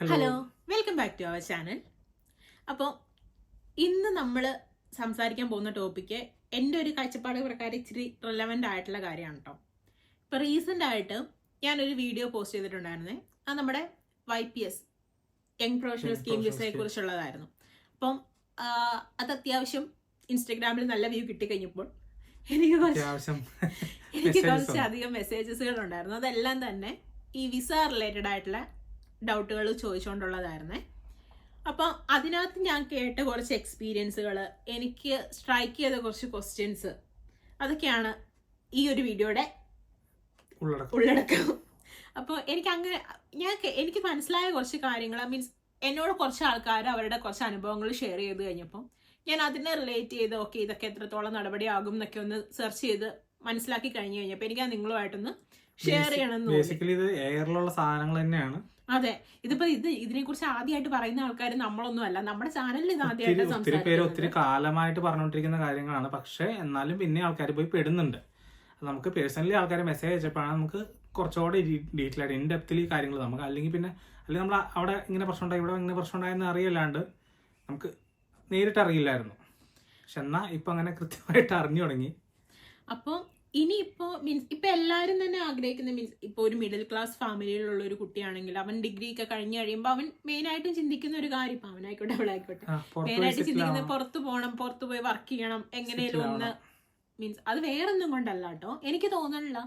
Hello, welcome back to our channel. അപ്പോൾ ഇന്ന് നമ്മൾ സംസാരിക്കാൻ പോകുന്ന ടോപ്പിക്ക് എൻ്റെ ഒരു കാഴ്ചപ്പാട് പ്രകാരം ഇച്ചിരി റിലവൻ്റ് ആയിട്ടുള്ള കാര്യമാണ് കേട്ടോ. ഇപ്പോൾ റീസെൻ്റ് ആയിട്ട് ഞാനൊരു വീഡിയോ പോസ്റ്റ് ചെയ്തിട്ടുണ്ടായിരുന്നേ. അത് നമ്മുടെ YPS യങ് പ്രൊഫഷണൽ സ്കീം വിസയെ കുറിച്ചുള്ളതായിരുന്നു. അപ്പം അത് അത്യാവശ്യം ഇൻസ്റ്റഗ്രാമിൽ നല്ല വ്യൂ കിട്ടിക്കഴിഞ്ഞപ്പോൾ എനിക്ക് കുറച്ചധികം മെസ്സേജസുകൾ ഉണ്ടായിരുന്നു. അതെല്ലാം തന്നെ ഈ വിസ റിലേറ്റഡ് ആയിട്ടുള്ള ഡൗട്ടുകൾ ചോദിച്ചുകൊണ്ടുള്ളതായിരുന്നേ. അപ്പം അതിനകത്ത് ഞാൻ കേട്ട കുറച്ച് എക്സ്പീരിയൻസുകൾ, എനിക്ക് സ്ട്രൈക്ക് ചെയ്ത കുറച്ച് ക്വസ്റ്റ്യൻസ്, അതൊക്കെയാണ് ഈ ഒരു വീഡിയോയുടെ ഉള്ളടക്കം. അപ്പോൾ എനിക്ക് മനസ്സിലായ കുറച്ച് കാര്യങ്ങൾ, മീൻസ് എന്നോട് കുറച്ച് ആൾക്കാർ അവരുടെ കുറച്ച് അനുഭവങ്ങൾ ഷെയർ ചെയ്ത് കഴിഞ്ഞപ്പോൾ ഞാൻ അതിനെ റിലേറ്റ് ചെയ്ത് ഓക്കെ ഇതൊക്കെ എത്രത്തോളം നടപടിയാകും എന്നൊക്കെ ഒന്ന് സെർച്ച് ചെയ്ത് മനസ്സിലാക്കി കഴിഞ്ഞു കഴിഞ്ഞപ്പോൾ എനിക്ക് അത് നിങ്ങളുമായിട്ടൊന്ന് ഷെയർ ചെയ്യണം. എയറിലുള്ള സാധനങ്ങൾ തന്നെയാണ്. അതെ, ഇതിനെ കുറിച്ച് ആദ്യമായിട്ട് പറയുന്ന ആൾക്കാർ നമ്മളൊന്നും അല്ല. നമ്മുടെ ചാനലിൽ ഇത് ആദ്യമായിട്ട് ഒത്തിരി കാലമായിട്ട് പറഞ്ഞുകൊണ്ടിരിക്കുന്ന കാര്യങ്ങളാണ്. പക്ഷെ എന്നാലും പിന്നെ ആൾക്കാർ പോയി പെടുന്നുണ്ട്. നമുക്ക് പേഴ്സണലി ആൾക്കാർ മെസ്സേജ് അയച്ചപ്പോഴാണ് നമുക്ക് കുറച്ചുകൂടെ ഡീറ്റെയിൽ ആയിട്ട് ഇൻഡെപ്തിൽ ഈ കാര്യങ്ങൾ നമുക്ക് അല്ലെങ്കിൽ നമ്മൾ അവിടെ ഇങ്ങനെ പ്രശ്നം ഉണ്ടായി ഇവിടെ ഇങ്ങനെ പ്രശ്നം ഉണ്ടായെന്ന് അറിയില്ലാണ്ട് നമുക്ക് നേരിട്ട് അറിയില്ലായിരുന്നു. പക്ഷെ എന്നാ ഇപ്പൊ അങ്ങനെ കൃത്യമായിട്ട് അറിഞ്ഞു തുടങ്ങി. അപ്പോൾ ഇനിയിപ്പോ ഇപ്പൊ എല്ലാരും തന്നെ ആഗ്രഹിക്കുന്ന ഇപ്പൊ ഒരു മിഡിൽ ക്ലാസ് ഫാമിലിയിലുള്ള ഒരു കുട്ടിയാണെങ്കിൽ അവൻ ഡിഗ്രി ഒക്കെ കഴിഞ്ഞ് കഴിയുമ്പോൾ അവൻ മെയിൻ ആയിട്ടും ചിന്തിക്കുന്ന ഒരു കാര്യം, ഇപ്പൊ അവനായിക്കോട്ടെ അവളായിക്കോട്ടെ, മെയിൻ ആയിട്ട് ചിന്തിക്കുന്നത് പുറത്തു പോകണം, പുറത്തു പോയി വർക്ക് ചെയ്യണം, എങ്ങനെയാലും ഒന്ന് അത് വേറൊന്നും കൊണ്ടല്ല കേട്ടോ. എനിക്ക് തോന്നണില്ല.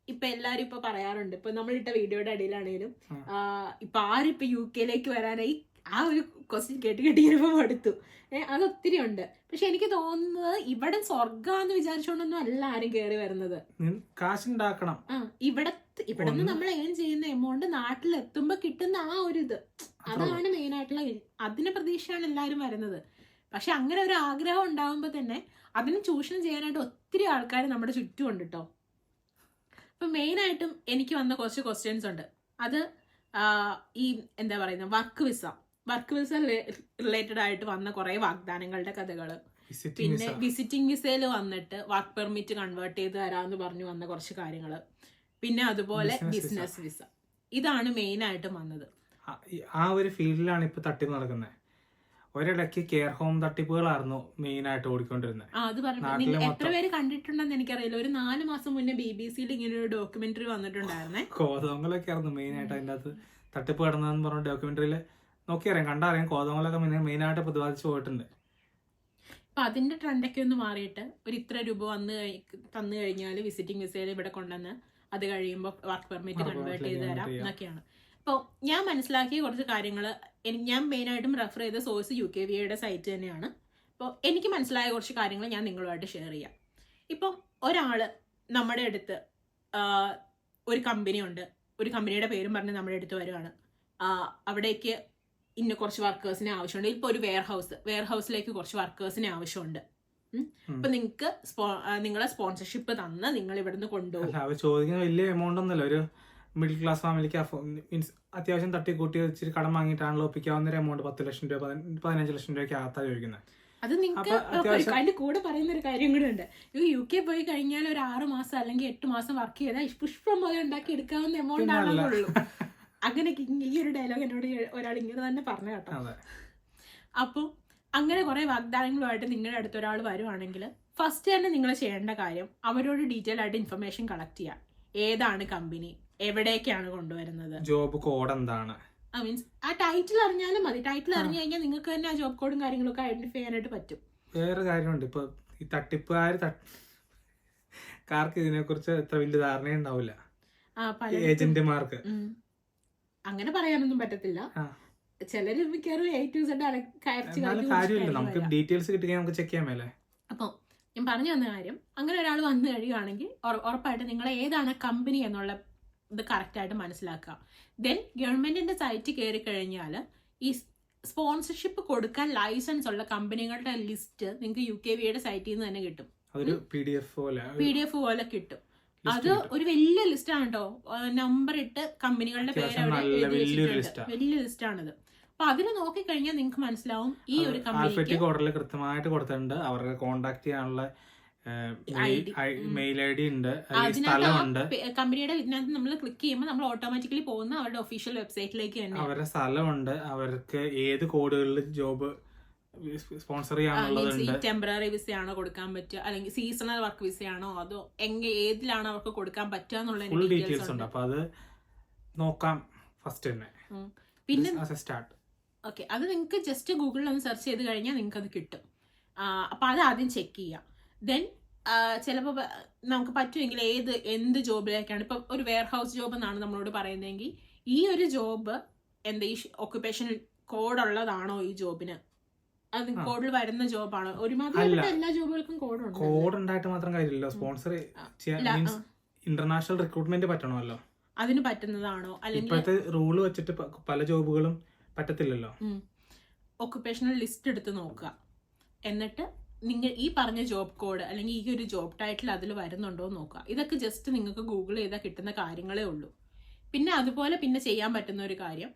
ഇപ്പൊ എല്ലാരും ഇപ്പൊ പറയാറുണ്ട്, ഇപ്പൊ നമ്മളിട്ട വീഡിയോയുടെ അടിയിലാണേലും ഇപ്പൊ ആരിപ്പോ UK വരാനായി ആ ഒരു ക്വസ്റ്റ്യൻ കേട്ട് ഇരുമ്പോ മടുത്തു. അതൊത്തിരി ഉണ്ട്. പക്ഷെ എനിക്ക് തോന്നുന്നത് ഇവിടെ സ്വർഗാന്ന് വിചാരിച്ചോണ്ടൊന്നും അല്ല ആരും കയറി വരുന്നത്. കാശുണ്ടാക്കണം. ഇവിടെ നിന്ന് നമ്മൾ ഏൺ ചെയ്യുന്ന എമൗണ്ട് നാട്ടിലെത്തുമ്പോ കിട്ടുന്ന ആ ഒരു ഇത്, അതാണ് മെയിൻ ആയിട്ടുള്ള. അതിനെ പ്രതീക്ഷയാണ് എല്ലാരും വരുന്നത്. പക്ഷെ അങ്ങനെ ഒരു ആഗ്രഹം ഉണ്ടാവുമ്പോ തന്നെ അതിന് ചൂഷണം ചെയ്യാനായിട്ട് ഒത്തിരി ആൾക്കാർ നമ്മുടെ ചുറ്റും ഉണ്ട് കേട്ടോ. അപ്പൊ മെയിൻ ആയിട്ടും എനിക്ക് വന്ന കുറച്ച് ക്വസ്റ്റ്യൻസ് ഉണ്ട്. അത് ഈ എന്താ പറയുന്നത് വർക്ക് വിസ റിലേറ്റഡ് ആയിട്ട് വന്ന കുറെ വാഗ്ദാനങ്ങളുടെ കഥകള്, പിന്നെ വിസിറ്റിംഗ് വിസയിൽ വന്നിട്ട് വർക്ക് പെർമിറ്റ് കൺവേർട്ട് ചെയ്ത് തരാമെന്ന് പറഞ്ഞു വന്ന കുറച്ച് കാര്യങ്ങള്, പിന്നെ അതുപോലെ ബിസിനസ് വിസ. ഇതാണ് മെയിൻ ആയിട്ട് വന്നത്. ആ ഒരു ഫീൽഡിലാണ് ഇപ്പൊ തട്ടിപ്പ് നടക്കുന്നത്. ഒരിടയ്ക്ക് കെയർ ഹോം തട്ടിപ്പുകളായിരുന്നു മെയിൻ ആയിട്ട് ഓടിക്കൊണ്ടിരുന്നത്. അത് പറഞ്ഞു എത്ര പേര് കണ്ടിട്ടുണ്ടെന്ന് എനിക്കറിയില്ല. ഒരു 4 മാസം മുന്നേ BBC ഇങ്ങനെ ഒരു ഡോക്യുമെന്ററി വന്നിട്ടുണ്ടായിരുന്നേ. കോതമംഗലൊക്കെ ആയിരുന്നു മെയിൻ ആയിട്ട് അതിന്റെ അകത്ത് തട്ടിപ്പ് കിടന്നതെന്ന് പറഞ്ഞ ഡോക്യുമെന്ററിയില് നോക്കിയറിയാം, കണ്ടറിയാം. കോതമംഗലൊക്കെ മെയിൻ ആയിട്ട് പ്രതിപാദിച്ചു പോയിട്ടുണ്ട്. അപ്പൊ അതിന്റെ ട്രെൻഡൊക്കെ ഒന്ന് മാറിയിട്ട് ഒരു ഇത്ര രൂപ തന്നു കഴിഞ്ഞാൽ വിസിറ്റിംഗ് വിസയിൽ ഇവിടെ കൊണ്ടുവന്ന് അത് കഴിയുമ്പോൾ വർക്ക് പെർമിറ്റ് കൺവേർട്ട് ചെയ്ത് തരാം എന്നൊക്കെയാണ്. അപ്പോൾ ഞാൻ മനസ്സിലാക്കിയ കുറച്ച് കാര്യങ്ങൾ, ഞാൻ മെയിനായിട്ടും റെഫർ ചെയ്ത സോഴ്സ് UKVAയുടെ സൈറ്റ് തന്നെയാണ്. അപ്പോൾ എനിക്ക് മനസ്സിലായ കുറച്ച് കാര്യങ്ങൾ ഞാൻ നിങ്ങളുമായിട്ട് ഷെയർ ചെയ്യാം. ഇപ്പം ഒരാള് നമ്മുടെ അടുത്ത് ഒരു കമ്പനി ഉണ്ട്, ഒരു കമ്പനിയുടെ പേരും പറഞ്ഞ് നമ്മുടെ അടുത്ത് വരുവാണ്. അവിടേക്ക് ഇന്ന കുറച്ച് വർക്കേഴ്സിനെ ആവശ്യമുണ്ട്. ഇപ്പോൾ ഒരു വെയർഹൗസിലേക്ക് കുറച്ച് വർക്കേഴ്സിനെ ആവശ്യമുണ്ട്. അപ്പൊ നിങ്ങൾക്ക് നിങ്ങളെ സ്പോൺസർഷിപ്പ് തന്ന് നിങ്ങൾ ഇവിടുന്ന് കൊണ്ടുപോകും. ചോദിക്കുന്ന വലിയ എമൗണ്ട് ഒന്നുമല്ല. ഒരു മിഡിൽ ക്ലാസ് ഫാമിലിക്ക് മീൻസ് അത്യാവശ്യം തട്ടിക്കൂട്ടി വെച്ചിട്ട് കടം വാങ്ങിയിട്ടാണല്ലോ ഒപ്പിക്കാവുന്ന ഒരു എമൗണ്ട് 10 ലക്ഷം രൂപ 15 ലക്ഷം രൂപയ്ക്ക് അകത്താ ചോദിക്കുന്നത്. അത് നിങ്ങൾക്ക് അതിന്റെ കൂടെ പറയുന്ന ഒരു കാര്യം കൂടെ ഉണ്ട്. UK പോയി കഴിഞ്ഞാൽ ഒരു 6 മാസം അല്ലെങ്കിൽ 8 മാസം വർക്ക് ചെയ്താൽ പുഷ്പം പോലെ ഉണ്ടാക്കി എടുക്കാവുന്ന എമൗണ്ട് ആണല്ലോ. അങ്ങനെ ഈ ഒരു ഡയലോഗ് എന്നോട് ഒരാൾ ഇങ്ങനെ തന്നെ പറഞ്ഞു കേട്ടോ. അപ്പോൾ അങ്ങനെ കുറെ വാഗ്ദാനങ്ങളുമായിട്ട് നിങ്ങളുടെ അടുത്ത് ഒരാൾ വരുവാണെങ്കിൽ ഫസ്റ്റ് തന്നെ നിങ്ങൾ ചെയ്യേണ്ട കാര്യം അവരോട് ഡീറ്റെയിൽ ആയിട്ട് ഇൻഫർമേഷൻ കളക്ട് ചെയ്യാം. ഏതാണ് കമ്പനി, എവിടേക്കാണ് കൊണ്ടുവരുന്നത്, ജോബ് കോഡ് എന്താണ്, മീൻസ് ആ ടൈറ്റിൽ അറിഞ്ഞാലും മതി. ടൈറ്റിൽ അറിഞ്ഞു കഴിഞ്ഞാൽ നിങ്ങൾക്ക് തന്നെ ആ ജോബ് കോഡും കാര്യങ്ങളൊക്കെ ഐഡന്റിഫൈ ചെയ്യാനായിട്ട് പറ്റും. വേറെ കാര്യമുണ്ട്, ഇപ്പൊ ഈ തട്ടിപ്പുകാർക്ക് ഇതിനെ കുറിച്ച് എത്ര വലിയ ധാരണയുണ്ടാവില്ല. ഏജന്റുമാർക്ക് അങ്ങനെ പറയാനൊന്നും പറ്റത്തില്ല. ചിലര് മിക്കവാറും A to Z കാര്യമില്ല, നമുക്ക് ഡീറ്റെയിൽസ് കിട്ടിയാൽ നമുക്ക് ചെക്ക് ചെയ്യാൻ മേലെ. അപ്പോൾ ഞാൻ പറഞ്ഞു തന്ന കാര്യം, അങ്ങനെ ഒരാൾ വന്നു കഴിയുകയാണെങ്കിൽ ഉറപ്പായിട്ട് നിങ്ങൾ ഏതാണ് കമ്പനി എന്നുള്ള ഇത് കറക്റ്റായിട്ട് മനസ്സിലാക്കുക. ദെൻ ഗവൺമെന്റിന്റെ സൈറ്റ് കയറി കഴിഞ്ഞാൽ ഈ സ്പോൺസർഷിപ്പ് കൊടുക്കാൻ ലൈസൻസ് ഉള്ള കമ്പനികളുടെ ലിസ്റ്റ് നിങ്ങൾക്ക് UKVAയുടെ സൈറ്റിൽ നിന്ന് തന്നെ കിട്ടും. PDF പോലെ കിട്ടും. അത് ഒരു വലിയ ലിസ്റ്റാണ് കേട്ടോ. നമ്പർ ഇട്ട് കമ്പനികളുടെ പേര് വലിയ ലിസ്റ്റാണിത്. അപ്പൊ അതിന് നോക്കിക്കഴിഞ്ഞാൽ നിങ്ങൾക്ക് മനസ്സിലാവും ഈ ഒരു കമ്പനി കൃത്യമായിട്ട് കൊടുത്തിട്ടുണ്ട്. അവർക്ക് കോണ്ടാക്ട് ചെയ്യാനുള്ള മെയിൽ ഐ ഡി ഉണ്ട്, സ്ഥലമുണ്ട്, കമ്പനിയുടെ ഇതിനകത്ത് നമ്മൾ ക്ലിക്ക് ചെയ്യുമ്പോൾ നമ്മൾ ഓട്ടോമാറ്റിക്കലി പോകുന്ന അവരുടെ ഒഫീഷ്യൽ വെബ്സൈറ്റിലേക്ക് തന്നെ അവരുടെ സ്ഥലമുണ്ട്, അവർക്ക് ഏത് കോഡുകളിൽ ജോബ് സ്പോൺസർ ചെയ്യാനുള്ളതുണ്ട്, ടെമ്പററി വിസ ആണോ കൊടുക്കാൻ പറ്റുക, അല്ലെങ്കിൽ സീസണൽ വർക്ക് വിസ ആണോ, അതോ ഏതിലാണ് അവർക്ക് കൊടുക്കാൻ പറ്റുക എന്നുള്ള ഫുൾ ഡീറ്റെയിൽസ് ഉണ്ട്. അപ്പൊ അത് നോക്കാം ഫസ്റ്റ് തന്നെ. പിന്നെ സ്റ്റാർട്ട് ഓക്കെ, അത് നിങ്ങൾക്ക് ജസ്റ്റ് ഗൂഗിളിൽ ഒന്ന് സെർച്ച് ചെയ്ത് കഴിഞ്ഞാൽ നിങ്ങൾക്ക് അത് കിട്ടും. അപ്പൊ അത് ആദ്യം ചെക്ക് ചെയ്യാം. ദെൻ ചിലപ്പോൾ നമുക്ക് പറ്റുമെങ്കിൽ എന്ത് ജോബിലേക്കാണ്, ഇപ്പം ഒരു വെയർ ഹൗസ് ജോബ് എന്നാണ് നമ്മളോട് പറയുന്നതെങ്കിൽ ഈ ഒരു ജോബ് ഈ ഓക്യുപ്പേഷൻ കോഡ് ഉള്ളതാണോ ഈ ജോബിന്, അത് കോഡിൽ വരുന്ന ജോബാണോ? ഒരുമാതിരി എല്ലാ ജോബുകൾക്കും കോഡുണ്ട്. കോഡ് ഉണ്ടായിട്ട് മാത്രം കാര്യമില്ല, സ്പോൺസർ ഇന്റർനാഷണൽ റിക്രൂട്ട്മെന്റ് പറ്റണമല്ലോ, അതിന് പറ്റുന്നതാണോ? അല്ലെങ്കിൽ ഇപ്പോഴത്തെ റൂള് വെച്ചിട്ട് പല ജോബുകളും പറ്റത്തില്ലല്ലോ. ഓക്യുപ്പേഷണൽ ലിസ്റ്റ് എടുത്ത് നോക്കുക, എന്നിട്ട് നിങ്ങൾ ഈ പറഞ്ഞ ജോബ് കോഡ് അല്ലെങ്കിൽ ഈ ഒരു ജോബ് ടൈറ്റിൽ അതിൽ വരുന്നുണ്ടോ എന്ന് നോക്കുക. ഇതൊക്കെ ജസ്റ്റ് നിങ്ങൾക്ക് ഗൂഗിൾ ചെയ്താൽ കിട്ടുന്ന കാര്യങ്ങളേ ഉള്ളൂ. പിന്നെ അതുപോലെ പിന്നെ ചെയ്യാൻ പറ്റുന്ന ഒരു കാര്യം,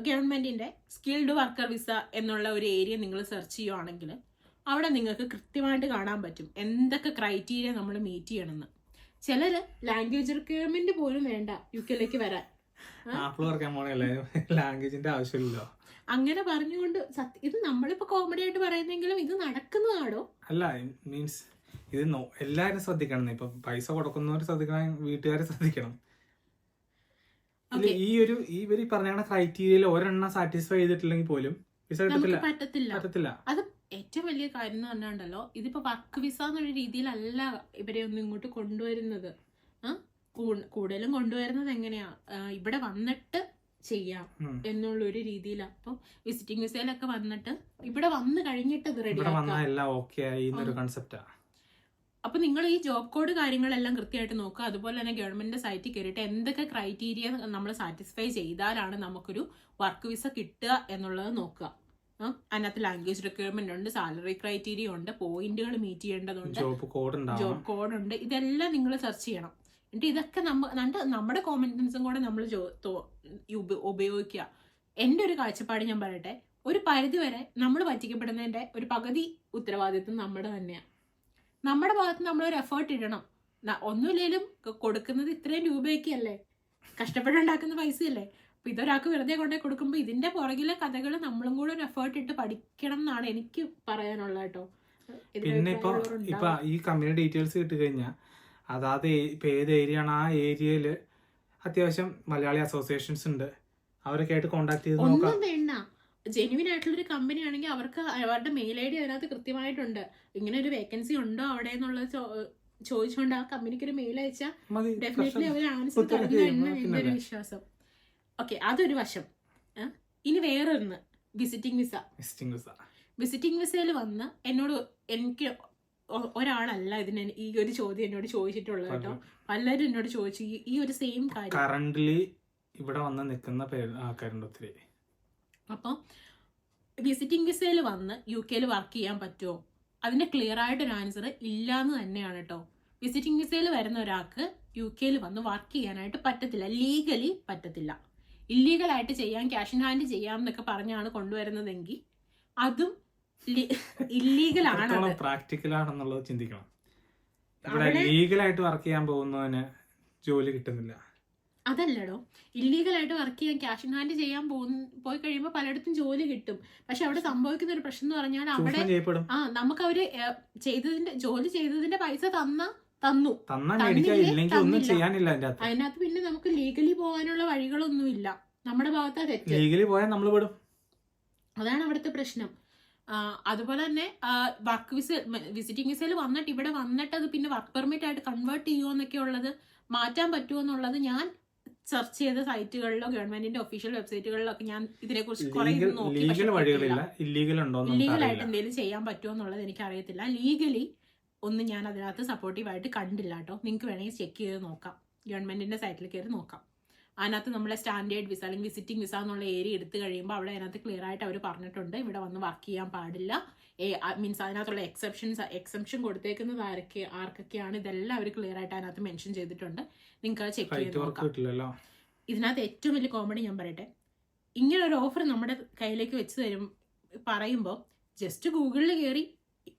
ഗവൺമെന്റിന്റെ സ്കിൽഡ് വർക്കർ വിസ എന്നുള്ള ഒരു ഏരിയ നിങ്ങൾ സെർച്ച് ചെയ്യുവാണെങ്കിൽ അവിടെ നിങ്ങൾക്ക് കൃത്യമായിട്ട് കാണാൻ പറ്റും എന്തൊക്കെ ക്രൈറ്റീരിയ നമ്മൾ മീറ്റ് ചെയ്യണമെന്ന്. ചിലര് ലാംഗ്വേജ് റിക്വയർമെന്റ് പോലും വേണ്ട യുകെയിലേക്ക് വരാൻ, ലാംഗ്വേജിന്റെ ആവശ്യമില്ലല്ലോ. അങ്ങനെ പറഞ്ഞുകൊണ്ട് ഇത് നമ്മളിപ്പോ കോമഡി ആയിട്ട് പറയുന്നെങ്കിലും ഇത് നടക്കുന്നതാണോ? അല്ല, മീൻസ് ഇത് എല്ലാരും ശ്രദ്ധിക്കണം. ഇപ്പൊ പൈസ കൊടുക്കുന്നവർ ശ്രദ്ധിക്കണം, വീട്ടുകാരെ ശ്രദ്ധിക്കണം. ഇവര് പറഞ്ഞ ക്രൈറ്റീരിയയിൽ ഒരെണ്ണം സാറ്റിസ്ഫൈ ചെയ്തിട്ടില്ലെങ്കിൽ പോലും വിസ പറ്റത്തില്ല. അത് ഏറ്റവും വലിയ കാര്യം എന്ന് പറഞ്ഞാണ്ടല്ലോ, ഇതിപ്പോ വർക്ക് വിസ എന്നുള്ള രീതിയിലല്ല ഇവരെ ഒന്നും ഇങ്ങോട്ട് കൊണ്ടുവരുന്നത്. കൂടുതലും കൊണ്ടുവരുന്നത് എങ്ങനെയാ, ഇവിടെ വന്നിട്ട് ചെയ്യാം എന്നുള്ള ഒരു രീതിയിലാണ്. അപ്പൊ വിസിറ്റിംഗ് വിസയിലൊക്കെ വന്നിട്ട് ഇവിടെ വന്ന് കഴിഞ്ഞിട്ട് ഇത് റെഡി. അപ്പൊ നിങ്ങൾ ഈ ജോബ് കോഡ് കാര്യങ്ങളെല്ലാം കൃത്യമായിട്ട് നോക്കുക. അതുപോലെ തന്നെ ഗവൺമെന്റിന്റെ സൈറ്റിൽ കയറിയിട്ട് എന്തൊക്കെ ക്രൈറ്റീരിയ നമ്മൾ സാറ്റിസ്ഫൈ ചെയ്താലാണ് നമുക്കൊരു വർക്ക് വിസ കിട്ടുക എന്നുള്ളത് നോക്കുക. അതിനകത്ത് ലാംഗ്വേജ് റിക്വയർമെന്റ് ഉണ്ട്, സാലറി ക്രൈറ്റീരിയ ഉണ്ട്, പോയിന്റുകൾ മീറ്റ് ചെയ്യേണ്ടതുണ്ട്, ജോബ് കോഡ് ഉണ്ട്. ഇതെല്ലാം നിങ്ങൾ സെർച്ച് ചെയ്യണം. എന്നിട്ട് ഇതൊക്കെ നമ്മുടെ കോമ്പറ്റൻസും കൂടെ നമ്മൾ ഉപയോഗിക്കുക. എൻ്റെ ഒരു കാഴ്ചപ്പാട് ഞാൻ പറയട്ടെ, ഒരു പരിധി വരെ നമ്മൾ പറ്റിക്കപ്പെടുന്നതിന്റെ ഒരു പകുതി ഉത്തരവാദിത്വം നമ്മുടെ തന്നെയാണ്. നമ്മുടെ ഭാഗത്ത് നമ്മളൊരു എഫേർട്ട് ഇടണം. ഒന്നുമില്ലേലും കൊടുക്കുന്നത് ഇത്രയും രൂപയൊക്കെയല്ലേ, കഷ്ടപ്പെട്ടുണ്ടാക്കുന്ന പൈസയല്ലേ. അപ്പൊ ഇതൊരാൾക്ക് വെറുതെ കൊണ്ടേ കൊടുക്കുമ്പോൾ ഇതിന്റെ പുറകിലെ കഥകൾ നമ്മളും കൂടെ ഒരു എഫേർട്ട് ഇട്ട് പഠിക്കണം എന്നാണ് എനിക്ക് പറയാനുള്ളത് കേട്ടോ. പിന്നെ ഇപ്പൊ ഈ കമ്പനി ഡീറ്റെയിൽസ് കിട്ടി കഴിഞ്ഞാൽ അതാത് ഇപ്പൊ ഏത് ഏരിയ ആണ്, ആ ഏരിയയില് അത്യാവശ്യം മലയാളി അസോസിയേഷൻസ് ഉണ്ട്, അവരൊക്കെ ആയിട്ട് കോണ്ടാക്ട് ചെയ്ത് നോക്കാം. ഒന്നും വേണ്ട, ജെന്യുവിൻ ആയിട്ടുള്ളൊരു കമ്പനി ആണെങ്കിൽ അവർക്ക് അവരുടെ മെയിൽ ഐ ഡി അതിനകത്ത് കൃത്യമായിട്ടുണ്ട്. ഇങ്ങനെ ഒരു വേക്കൻസി ഉണ്ടോ അവിടെ എന്നുള്ളത് ചോദിച്ചുകൊണ്ട് ആ കമ്പനിക്ക് ഒരു മെയിൽ അയച്ചാൽ ഡെഫിനറ്റ്ലി അവർ ആൻസർ തരുന്നു എന്ന് എന്റെ ഒരു വിശ്വാസം. ഓക്കെ, അതൊരു വശം. ഇനി വേറൊന്ന്, വിസിറ്റിംഗ് വിസ. വിസിറ്റിംഗ് വിസയിൽ വന്ന് എനിക്ക് ഒരാളല്ല ഇതിന് ഈ ഒരു ചോദ്യം എന്നോട് ചോദിച്ചിട്ടുള്ളത് കേട്ടോ. പലരും എന്നോട് ചോദിച്ചു ഈ ഒരു സെയിം കാര്യം. കറന്റ്ലി ഇവിടെ വന്ന് നിൽക്കുന്ന ആൾക്കാരുണ്ട് ഒത്തിരി. അപ്പം വിസിറ്റിംഗ് വിസയിൽ വന്ന് UK വർക്ക് ചെയ്യാൻ പറ്റുമോ? അതിന്റെ ക്ലിയർ ആയിട്ടൊരു ആൻസർ ഇല്ലാന്ന് തന്നെയാണ് കേട്ടോ. വിസിറ്റിംഗ് വിസയിൽ വരുന്ന ഒരാൾക്ക് UK വന്ന് വർക്ക് ചെയ്യാനായിട്ട് പറ്റത്തില്ല, ലീഗലി പറ്റത്തില്ല. ഇല്ലീഗലായിട്ട് ചെയ്യാൻ, ക്യാഷ് ഇൻ ഹാൻഡ് ചെയ്യാം എന്നൊക്കെ പറഞ്ഞാണ് കൊണ്ടുവരുന്നതെങ്കിൽ അതും ഇല്ലീഗൽ ആണ്. പ്രാക്ടിക്കൽ ആണെന്നുള്ളത് ചിന്തിക്കണം. ഇവിടെ ലീഗലായിട്ട് വർക്ക് ചെയ്യാൻ പോകുന്നവന് ജോലി കിട്ടുന്നില്ല. അതല്ലടോ, ഇല്ലീഗലായിട്ട് വർക്ക് ചെയ്യാൻ, ക്യാഷ് ഇൻ ഹാൻഡ് ചെയ്യാൻ പോയി കഴിയുമ്പോൾ പലയിടത്തും ജോലി കിട്ടും. പക്ഷെ അവിടെ സംഭവിക്കുന്ന ഒരു പ്രശ്നം എന്ന് പറഞ്ഞാൽ അവിടെ നമുക്ക് അവര് ജോലി ചെയ്തതിന്റെ പൈസ തന്നു, അതിനകത്ത് പിന്നെ നമുക്ക് ലീഗലി പോകാനുള്ള വഴികളൊന്നുമില്ല. നമ്മുടെ ഭാഗത്താ തെറ്റ്. ലീഗലി പോയാൽ നമ്മൾ വിടും, അതാണ് അവിടുത്തെ പ്രശ്നം. അതുപോലെ തന്നെ വർക്ക് വിസ, വിസിറ്റിംഗ് വിസയിൽ വന്നിട്ട് ഇവിടെ വന്നിട്ട് അത് പിന്നെ വർക്ക് പെർമിറ്റ് ആയിട്ട് കൺവേർട്ട് ചെയ്യുമോ എന്നൊക്കെ ഉള്ളത്, മാറ്റാൻ പറ്റുമോ എന്നുള്ളത് ഞാൻ സെർച്ച് ചെയ്ത സൈറ്റുകളിലോ ഗവൺമെന്റിന്റെ ഒഫീഷ്യൽ വെബ്സൈറ്റുകളിലൊക്കെ ഞാൻ ഇതിനെക്കുറിച്ച് കുറെ നോക്കി. ഇല്ലീഗലായിട്ട് എന്തെങ്കിലും ചെയ്യാൻ പറ്റുമോ എന്നുള്ളത് എനിക്ക് അറിയത്തില്ല. ലീഗലി ഒന്നും ഞാൻ അതിനകത്ത് സപ്പോർട്ടീവായിട്ട് കണ്ടില്ല കേട്ടോ. നിങ്ങൾക്ക് വേണമെങ്കിൽ ചെക്ക് ചെയ്ത് നോക്കാം, ഗവൺമെന്റിന്റെ സൈറ്റിൽ കയറി നോക്കാം. അതിനകത്ത് നമ്മളെ സ്റ്റാൻഡേർഡ് വിസ അല്ലെങ്കിൽ വിസിറ്റിംഗ് വിസ എന്നുള്ള ഏരിയ എടുത്തു കഴിയുമ്പോൾ അവിടെ അതിനകത്ത് ക്ലിയർ ആയിട്ട് അവർ പറഞ്ഞിട്ടുണ്ട് ഇവിടെ വന്ന് വർക്ക് ചെയ്യാൻ പാടില്ല. മീൻസ് അതിനകത്തുള്ള എക്സെപ്ഷൻ കൊടുത്തേക്കുന്നത് ആർക്കൊക്കെയാണ്, ഇതെല്ലാം അവർ ക്ലിയർ ആയിട്ട് അതിനകത്ത് മെൻഷൻ ചെയ്തിട്ടുണ്ട്. നിങ്ങൾക്ക് അത് ചെക്ക് ചെയ്ത് നോക്കാം. ഇതിനകത്ത് ഏറ്റവും വലിയ കോമഡി ഞാൻ പറയട്ടെ, ഇങ്ങനെ ഒരു ഓഫർ നമ്മുടെ കയ്യിലേക്ക് വെച്ച് പറയുമ്പോൾ ജസ്റ്റ് ഗൂഗിളിൽ കയറി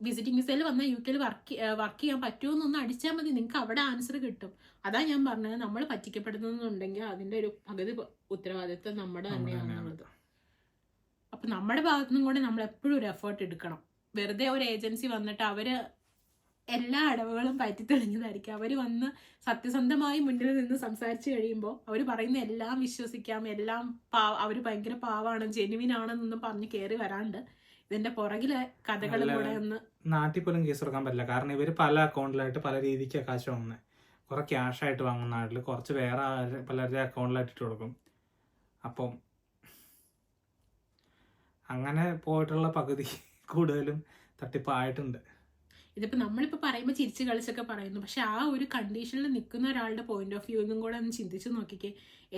വിസിറ്റിംഗ് വിസയിൽ വന്നാൽ UK വർക്ക് ചെയ്യാൻ പറ്റുമോ എന്നൊന്ന് അടിച്ചാൽ മതി, നിങ്ങൾക്ക് അവിടെ ആൻസർ കിട്ടും. അതാ ഞാൻ പറഞ്ഞത്, നമ്മൾ പറ്റിക്കപ്പെടുന്നുണ്ടെങ്കിൽ അതിന്റെ ഒരു പകുതി ഉത്തരവാദിത്വം നമ്മുടെ തന്നെയാണുള്ളത്. അപ്പൊ നമ്മുടെ ഭാഗത്തുനിന്നും കൂടെ നമ്മൾ എപ്പോഴും ഒരു എഫേർട്ട് എടുക്കണം. വെറുതെ ഒരു ഏജൻസി വന്നിട്ട് അവര് എല്ലാ അടവുകളും പറ്റി തെളിഞ്ഞതായിരിക്കും. അവർ വന്ന് സത്യസന്ധമായി മുന്നിൽ നിന്ന് സംസാരിച്ചു കഴിയുമ്പോൾ അവർ പറയുന്ന എല്ലാം വിശ്വസിക്കാം, എല്ലാം അവർ ഭയങ്കര പാവാണ്, ജെനുവിൻ ആണെന്നൊന്നും പറഞ്ഞ് കയറി വരാണ്ട് ഇതിന്റെ പുറകിലെ കഥകളും കൂടെ ഒന്ന്. നാട്ടിൽ പോലും കേസ് കൊടുക്കാൻ പറ്റില്ല, കാരണം ഇവർ പല അക്കൗണ്ടിലായിട്ട് പല രീതിക്ക് കാശ് വാങ്ങുന്നത്. കുറെ ക്യാഷ് ആയിട്ട് വാങ്ങുന്ന നാട്ടിൽ, കുറച്ച് വേറെ പലരുടെ അക്കൗണ്ടിലായിട്ട് ഇട്ട് കൊടുക്കും. അപ്പം അങ്ങനെ പോയിട്ടുള്ള പകുതി കൂടുതലും തട്ടിപ്പായിട്ടുണ്ട്. ഇതിപ്പോൾ നമ്മളിപ്പോൾ പറയുമ്പോൾ ചിരിച്ച് കളിച്ചൊക്കെ പറയുന്നു, പക്ഷെ ആ ഒരു കണ്ടീഷനിൽ നിൽക്കുന്ന ഒരാളുടെ പോയിന്റ് ഓഫ് വ്യൂന്നും കൂടെ ഒന്ന് ചിന്തിച്ച് നോക്കിക്കേ,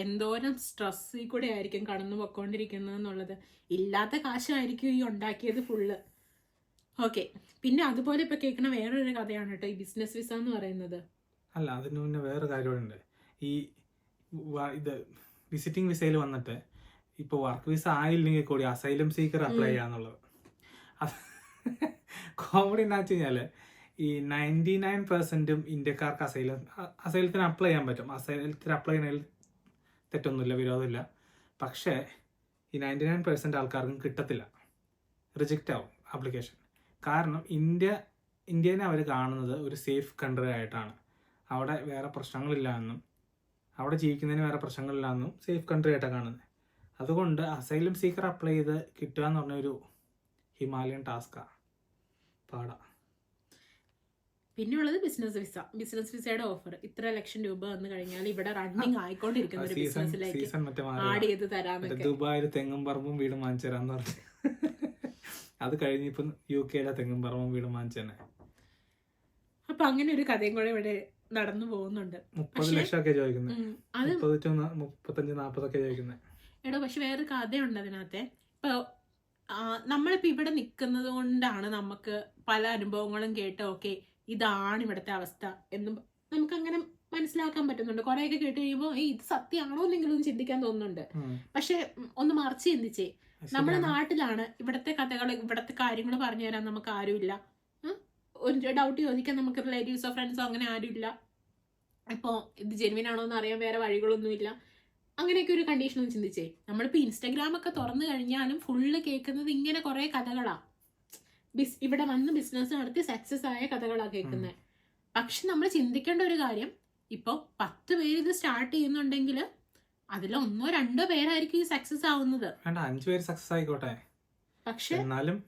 എന്തോരം സ്ട്രെസ്സിൽ കൂടെ ആയിരിക്കും കടന്നു പൊയ്ക്കൊണ്ടിരിക്കുന്നത് എന്നുള്ളത്. ഇല്ലാത്ത കാശായിരിക്കും ഈ ഉണ്ടാക്കിയത് ഫുള്ള്. ഓക്കെ, പിന്നെ അതുപോലെ ഇപ്പോൾ കേൾക്കുന്ന വേറൊരു കഥയാണ് കേട്ടോ ഈ ബിസിനസ് വിസ എന്ന് പറയുന്നത്. അല്ല, അതിന് മുന്നേ വേറെ കാര്യമുണ്ട്. ഈ ഇത് വിസിറ്റിംഗ് വിസയിൽ വന്നിട്ട് ഇപ്പോൾ വർക്ക് വിസ ആയില്ലെങ്കിൽ കൂടി അസൈലം സീക്കർ അപ്ലൈ ചെയ്യാന്നുള്ളത്. കോമഡി എന്താ വെച്ച് കഴിഞ്ഞാൽ ഈ 99% ഇന്ത്യക്കാർക്ക് അസൈലത്തിന് അപ്ലൈ ചെയ്യാൻ പറ്റും. അസൈലത്തിന് അപ്ലൈ ചെയ്യുന്നതിൽ തെറ്റൊന്നുമില്ല, വിരോധമില്ല. പക്ഷേ ഈ 99% ആൾക്കാർക്കും കിട്ടത്തില്ല, റിജക്റ്റ് ആവും ആപ്ലിക്കേഷൻ. കാരണം ഇന്ത്യനെ അവർ കാണുന്നത് ഒരു സേഫ് കൺട്രി ആയിട്ടാണ്. അവിടെ വേറെ പ്രശ്നങ്ങളില്ല എന്നും അവിടെ ജീവിക്കുന്നതിന് വേറെ പ്രശ്നങ്ങളില്ല എന്നും സേഫ് കൺട്രി ആയിട്ടാണ് കാണുന്നത്. അതുകൊണ്ട് അസൈലം സീക്കർ അപ്ലൈ ചെയ്ത് കിട്ടുക എന്ന് പറഞ്ഞൊരു ഹിമാലയൻ ടാസ്കാണ്, പാടാ. പിന്നെയുള്ളത് ബിസിനസ് വിസ. ബിസിനസ് വിസയുടെ ഓഫർ ഇത്ര ലക്ഷം രൂപ വന്നു കഴിഞ്ഞാൽ ഇവിടെ റണ്ണിങ് ആയിക്കൊണ്ടിരിക്കുന്ന ഒരു ബിസിനസ്സിലേക്ക് ആഡ് ചെയ്ത് തരാന്നൊക്കെ. ദുബായിൽ തെങ്ങും പറമ്പും വീടും വാങ്ങിച്ചു തരാന്ന് പറഞ്ഞു. അത് കഴിഞ്ഞിപ്പം UK തെങ്ങും പറമ്പും വീടും വാങ്ങിച്ചു തന്നെ. അപ്പൊ അങ്ങനെ ഒരു കഥയും കൂടെ ഇവിടെ നടന്നു പോകുന്നുണ്ട്. 30 ലക്ഷമൊക്കെ ചോദിക്കുന്നത്, 35-40 ചോദിക്കുന്നത്. എടോ, പക്ഷെ വേറൊരു കഥയുണ്ട് അതിനകത്തെ. ഇപ്പൊ നമ്മളിപ്പോൾ ഇവിടെ നിൽക്കുന്നത് കൊണ്ടാണ് നമുക്ക് പല അനുഭവങ്ങളും കേട്ട് ഓക്കെ ഇതാണ് ഇവിടുത്തെ അവസ്ഥ എന്നും നമുക്ക് അങ്ങനെ മനസ്സിലാക്കാൻ പറ്റുന്നുണ്ട്. കുറേയൊക്കെ കേട്ട് കഴിയുമ്പോൾ ഇത് സത്യമാണോ എന്നെങ്കിലും ചിന്തിക്കാൻ തോന്നുന്നുണ്ട്. പക്ഷെ ഒന്ന് മറിച്ച് ചിന്തിച്ചേ, നമ്മുടെ നാട്ടിലാണ് ഇവിടുത്തെ കഥകൾ, ഇവിടുത്തെ കാര്യങ്ങൾ പറഞ്ഞു തരാൻ നമുക്ക് ആരുമില്ല. ഒരു ഡൗട്ട് ചോദിക്കാൻ നമുക്ക് റിലേറ്റീവ്സോ ഫ്രണ്ട്സോ അങ്ങനെ ആരുമില്ല. ഇപ്പോൾ ഇത് ജെനുവിൻ ആണോ എന്ന് അറിയാൻ വേറെ വഴികളൊന്നുമില്ല. അങ്ങനെയൊക്കെ ഒരു കണ്ടീഷൻ ഒന്ന് ചിന്തിച്ചേ. നമ്മളിപ്പോൾ ഇൻസ്റ്റാഗ്രാമൊക്കെ തുറന്നു കഴിഞ്ഞാലും ഫുള്ള് കേൾക്കുന്നത് ഇങ്ങനെ കുറേ കഥകളാണ്. ഇവിടെ വന്ന് ബിസിനസ് നടത്തി സക്സസ് ആയ കഥകളാണ് കേൾക്കുന്നത്. പക്ഷെ നമ്മൾ ചിന്തിക്കേണ്ട ഒരു കാര്യം, ഇപ്പോൾ 10 പേര് ഇത് സ്റ്റാർട്ട് ചെയ്യുന്നുണ്ടെങ്കിൽ അതിൽ 1-2 പേരായിരിക്കും ഈ സക്സസ് ആവുന്നത്. 5 പേര് സക്സസ് ആയിക്കോട്ടെ, പക്ഷെ എന്നാലും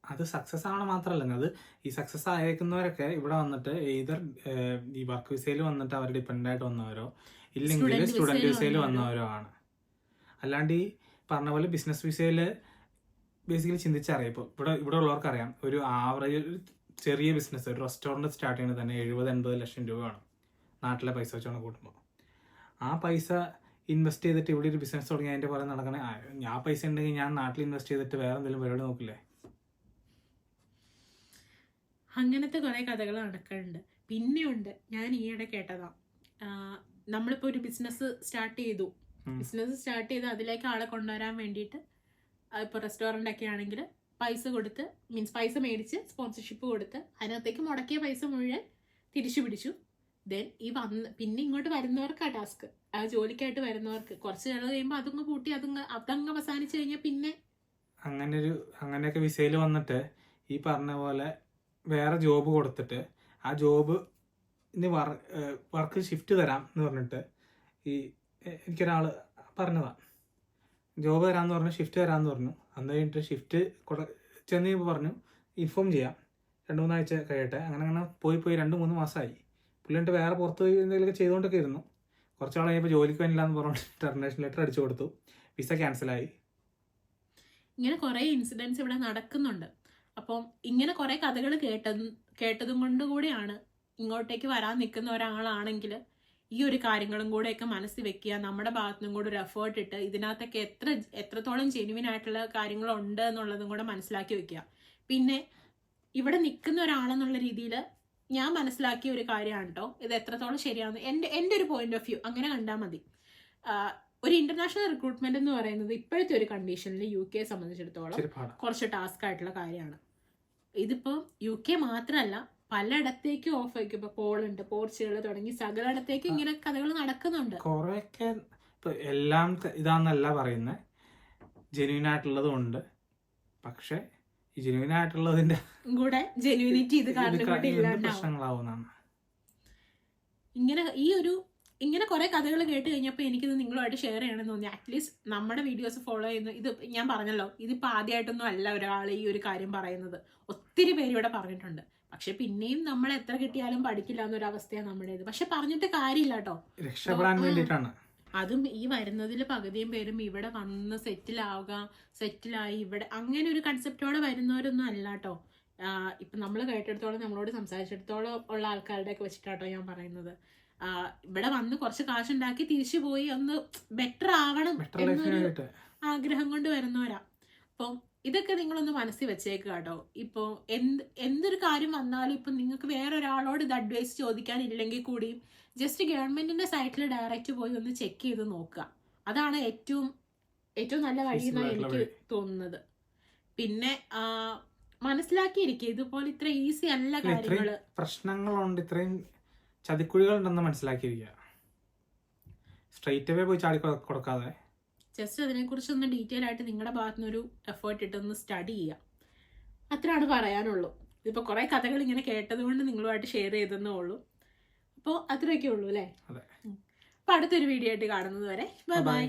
അത് സക്സസ് ആവണം മാത്രമല്ല, അത് ഈ സക്സസ് ആയേക്കുന്നവരൊക്കെ ഇവിടെ വന്നിട്ട് either ഈ വർക്ക് വിസയിൽ വന്നിട്ട് അവർ ഡിപ്പെൻഡ് ആയിട്ട് വന്നവരോ ഇല്ലെങ്കിൽ സ്റ്റുഡൻറ് വിസയിൽ വന്നവരോ ആണ്. അല്ലാണ്ട് ഈ പറഞ്ഞ പോലെ ബിസിനസ് വിസയിൽ ബേസിക്കലി ചിന്തിച്ചറിയാം. ഇപ്പോൾ ഇവിടെ ഉള്ളവർക്കറിയാം, ഒരു ആവറേജ് ചെറിയ ബിസിനസ്, ഒരു റെസ്റ്റോറൻറ്റ് സ്റ്റാർട്ട് ചെയ്യുന്നത് തന്നെ 70-80 ലക്ഷം രൂപയാണ് നാട്ടിലെ പൈസ വെച്ചാണ് കൂട്ടുമ്പോൾ. ആ പൈസ ഇൻവെസ്റ്റ് ചെയ്തിട്ട് ഇവിടെ ഒരു ബിസിനസ് തുടങ്ങി അതിൻ്റെ പോലെ നടക്കണേ. ആ പൈസ ഉണ്ടെങ്കിൽ ഞാൻ നാട്ടിൽ ഇൻവെസ്റ്റ് ചെയ്തിട്ട് വേറെ എന്തെങ്കിലും പരിപാടി നോക്കില്ലേ. അങ്ങനത്തെ കുറേ കഥകൾ നടക്കുന്നുണ്ട്. പിന്നെയുണ്ട്, ഞാൻ ഈയിടെ കേട്ടതാ, നമ്മളിപ്പോൾ ഒരു ബിസിനസ് സ്റ്റാർട്ട് ചെയ്തു അതിലേക്ക് ആളെ കൊണ്ടുവരാൻ വേണ്ടിയിട്ട് ഇപ്പോൾ റെസ്റ്റോറൻ്റ് ഒക്കെ ആണെങ്കിൽ പൈസ കൊടുത്ത് പൈസ മേടിച്ച് സ്പോൺസർഷിപ്പ് കൊടുത്ത് അതിനകത്തേക്ക് മുടക്കിയ പൈസ മുഴുവൻ തിരിച്ചു പിടിച്ചു. ദെൻ പിന്നെ ഇങ്ങോട്ട് വരുന്നവർക്ക് ആ ടാസ്ക്, ആ ജോലിക്കായിട്ട് വരുന്നവർക്ക് കുറച്ച് നാൾ കഴിയുമ്പോൾ അതങ്ങ് പൂട്ടി അതങ്ങ് അവസാനിച്ച് കഴിഞ്ഞാൽ പിന്നെ അങ്ങനെയൊക്കെ വിസയിൽ വന്നിട്ട് ഈ പറഞ്ഞ പോലെ വേറെ ജോബ് കൊടുത്തിട്ട് ആ ജോബ് വർക്ക് ഷിഫ്റ്റ് തരാം എന്ന് പറഞ്ഞിട്ട് എനിക്കൊരാൾ പറഞ്ഞതാണ്. ജോബ് തരാമെന്ന് പറഞ്ഞു, ഷിഫ്റ്റ് തരാമെന്ന് പറഞ്ഞു. അന്ന് കഴിഞ്ഞിട്ട് ഷിഫ്റ്റ് ചെന്ന് കഴിയുമ്പോൾ പറഞ്ഞു ഇൻഫോം ചെയ്യാം, 2-3 ആഴ്ച കഴിയട്ടെ. അങ്ങനെ പോയി 2-3 മാസമായി. പുള്ളിട്ട് വേറെ പുറത്ത് പോയി എന്തെങ്കിലുമൊക്കെ ചെയ്തുകൊണ്ടൊക്കെ ഇരുന്നു. കുറച്ച് നാൾ കഴിയുമ്പോൾ ജോലിക്ക് വേണ്ടില്ല എന്ന് പറഞ്ഞിട്ട് ടെർമിനേഷൻ ലെറ്റർ അടിച്ചു കൊടുത്തു, വിസ ക്യാൻസലായി. ഇങ്ങനെ കുറേ ഇൻസിഡൻസ് ഇവിടെ നടക്കുന്നുണ്ട്. അപ്പം ഇങ്ങനെ കുറേ കഥകൾ കേട്ടതും കൊണ്ട് കൂടിയാണ് ഇങ്ങോട്ടേക്ക് വരാൻ നിൽക്കുന്ന ഒരാളാണെങ്കിൽ ഈ ഒരു കാര്യങ്ങളും കൂടെയൊക്കെ മനസ്സിൽ വെക്കുക, നമ്മുടെ ഭാഗത്തുനിന്നും കൂടെ ഒരു എഫേർട്ട് ഇട്ട് ഇതിനകത്തൊക്കെ എത്രത്തോളം ജെനുവിൻ ആയിട്ടുള്ള കാര്യങ്ങളുണ്ട് എന്നുള്ളതും കൂടെ മനസ്സിലാക്കി വെക്കുക. പിന്നെ ഇവിടെ നിൽക്കുന്ന ഒരാളെന്നുള്ള രീതിയിൽ ഞാൻ മനസ്സിലാക്കിയ ഒരു കാര്യമാണ് കേട്ടോ ഇത്, എത്രത്തോളം ശരിയാണെന്ന് എൻ്റെ ഒരു പോയിന്റ് ഓഫ് വ്യൂ അങ്ങനെ കണ്ടാൽ മതി. ഒരു ഇന്റർനാഷണൽ റിക്രൂട്ട്മെന്റ് എന്ന് പറയുന്നത് ഇപ്പോഴത്തെ ഒരു കണ്ടീഷനിൽ UK സംബന്ധിച്ചിടത്തോളം കുറച്ച് ടാസ്ക് ആയിട്ടുള്ള കാര്യമാണ്. ഇതിപ്പോ UK മാത്രമല്ല, പലയിടത്തേക്കും ഓഫ് ആയിരിക്കും. ഇപ്പൊ പോളണ്ട്, പോർച്ചുഗൽ തുടങ്ങി സകലയിടത്തേക്കും ഇങ്ങനെ കഥകൾ നടക്കുന്നുണ്ട്. കുറെയൊക്കെ ഇപ്പൊ എല്ലാം ഇതാന്നല്ല പറയുന്നത്, ജെന്യൂൻ ആയിട്ടുള്ളതും ഉണ്ട്. പക്ഷെ ഈ ജെന്യൂൻ ആയിട്ടുള്ളതിന്റെ കൂടെ ജെന്യൂനിറ്റി ഇത് കാരണം കൂടി ഇല്ലാണ്ടാവും. പ്രശ്നങ്ങളാവുന്നതാണ്. ഇങ്ങനെ കുറെ കഥകൾ കേട്ട് കഴിഞ്ഞപ്പോൾ എനിക്കിത് നിങ്ങളുമായിട്ട് ഷെയർ ചെയ്യണമെന്ന് തോന്നി. അറ്റ്ലീസ്റ്റ് നമ്മുടെ വീഡിയോസ് ഫോളോ ചെയ്യുന്ന, ഇത് ഞാൻ പറഞ്ഞല്ലോ, ഇതിപ്പോൾ ആദ്യമായിട്ടൊന്നും അല്ല ഒരാൾ ഈ ഒരു കാര്യം പറയുന്നത്. ഒത്തിരി പേര് ഇവിടെ പറഞ്ഞിട്ടുണ്ട്. പക്ഷെ പിന്നെയും നമ്മൾ എത്ര കിട്ടിയാലും പഠിക്കില്ല എന്നൊരവസ്ഥയാണ് നമ്മുടേത്. പക്ഷെ പറഞ്ഞിട്ട് കാര്യമില്ല കേട്ടോ, രക്ഷപ്പെടാൻ വേണ്ടിയിട്ടാണ്. അതും ഈ വരുന്നതിൽ പകുതിയും പേരും ഇവിടെ വന്ന് സെറ്റിലായി ഇവിടെ അങ്ങനെ ഒരു കൺസെപ്റ്റോടെ വരുന്നവരൊന്നും അല്ല കേട്ടോ. ഇപ്പം നമ്മൾ കേട്ടിടത്തോളം, നമ്മളോട് സംസാരിച്ചിടത്തോളം ഉള്ള ആൾക്കാരുടെയൊക്കെ വെച്ചിട്ടാട്ടോ ഞാൻ പറയുന്നത്. ഇവിടെ വന്ന് കുറച്ച് കാശുണ്ടാക്കി തിരിച്ചു പോയി ഒന്ന് ബെറ്റർ ആവണം എന്നൊരു ആഗ്രഹം കൊണ്ട് വരുന്നവരാ. അപ്പം ഇതൊക്കെ നിങ്ങളൊന്ന് മനസ്സിൽ വെച്ചേക്കുക കേട്ടോ. ഇപ്പോൾ എന്തൊരു കാര്യം വന്നാലും ഇപ്പം നിങ്ങൾക്ക് വേറൊരാളോട് ഇത് അഡ്വൈസ് ചോദിക്കാനില്ലെങ്കിൽ കൂടിയും ജസ്റ്റ് ഗവൺമെന്റിന്റെ സൈറ്റിൽ ഡയറക്റ്റ് പോയി ഒന്ന് ചെക്ക് ചെയ്ത് നോക്കുക. അതാണ് ഏറ്റവും നല്ല വഴി എന്നാണ് എനിക്ക് തോന്നുന്നത്. പിന്നെ മനസ്സിലാക്കിയിരിക്കുക, ഇതുപോലെ ഇത്ര ഈസി അല്ല കാര്യങ്ങള്. പ്രശ്നങ്ങളുണ്ട്, ഇത്രയും ചതിക്കുഴികൾ ഉണ്ടെന്ന് മനസ്സിലാക്കിയിരിക്കുക. സ്ട്രെയിറ്റ് അവേ പോയി ചാടി കൊടുക്കാതെ ജസ്റ്റ് അതിനെക്കുറിച്ചൊന്ന് ഡീറ്റെയിൽ ആയിട്ട് നിങ്ങളുടെ ഭാഗത്തുനിന്നൊരു എഫേർട്ട് ഇട്ടൊന്ന് സ്റ്റഡി ചെയ്യുക. അത്രയാണ് പറയാനുള്ളൂ. ഇതിപ്പോൾ കുറേ കഥകൾ ഇങ്ങനെ കേട്ടത് കൊണ്ട് നിങ്ങളുമായിട്ട് ഷെയർ ചെയ്തെന്നേ ഉള്ളൂ. അപ്പോൾ അത്രയൊക്കെ ഉള്ളൂ അല്ലേ? അപ്പോൾ അടുത്തൊരു വീഡിയോ ആയിട്ട് കാണുന്നത് വരെ ബൈ ബൈ.